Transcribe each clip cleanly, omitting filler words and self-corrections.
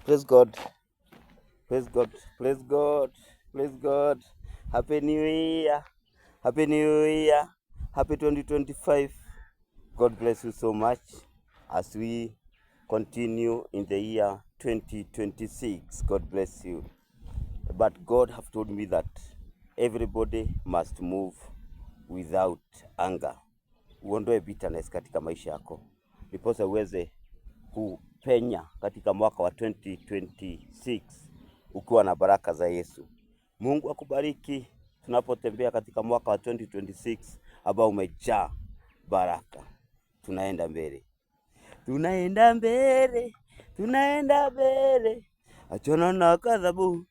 Praise God. Praise God. Praise God. Praise God. Happy New Year. Happy New Year. Happy 2025. God bless you so much as we continue in the year 2026. God bless you. But God have told me that everybody must move without anger. Uondoe bitterness katika maisha yako, ndiposa uweze kupenya katika mwaka wa 2026 ukiwa na baraka za Yesu. Mungu akubariki tunapotembea katika mwaka wa 2026 ambao umejaa baraka. Tunaenda mbele. Tunaenda mbele. Tunaenda mbele. Achana na kadhabu.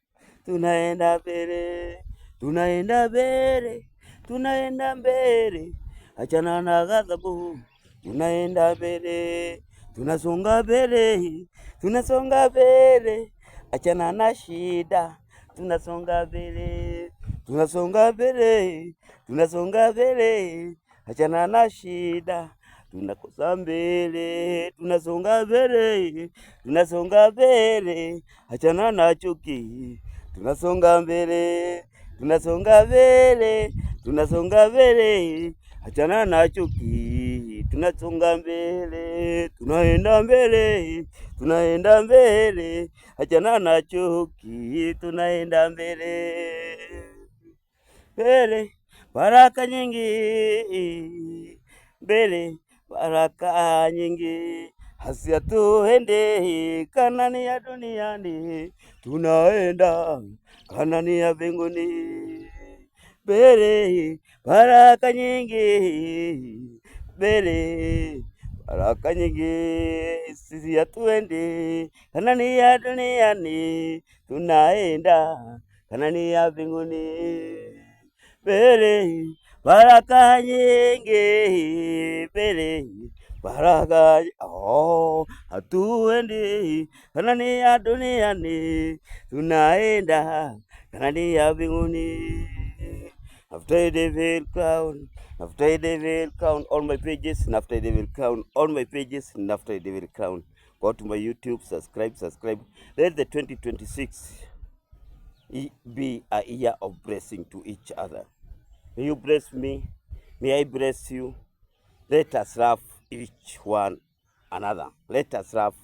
Tunaenda mbele. Tunaenda mbele. Tunaenda mbele. Achana na ghadhabu. Tunaenda mbele. Tunasonga mbele. Tunasonga mbele. Achana na shida. Tunasonga mbele. Tunasonga mbele. Tunasonga mbele. Achana na shida. Tunakosa mbele. Tunasonga mbele. Tunasonga mbele. Achana na chuki. Tunasonga mbele. Tunasonga mbele. Tunasonga mbele. Achana na chuki. Tunasonga mbele. Tunaenda mbele. Tunaenda mbele. Achana na chuki. Tunaenda mbele. Mbele. Baraka nyingi. Mbele. Baraka nyingi. Hasia tuende Kanani ya duniani. Tunaenda Kanani ya mbinguni. Mbele. Baraka nyingi. Mbele. Baraka nyingi. Sisi hatuendi Kanani ya duniani. Tunaenda Kanani ya mbinguni. Mbele. Baraka nyingi. Mbele. Baraka hatuendi Kanani ya duniani. Tunaenda Kanani ya mbinguni. After Devil Crown, after Devil Crown, all my pages, and after Devil Crown, all my pages, and after Devil Crown. Go to my YouTube, subscribe. Let the 2026 be a year of blessing to each other. May you bless me, may I bless you. Let us love each one another. Let us love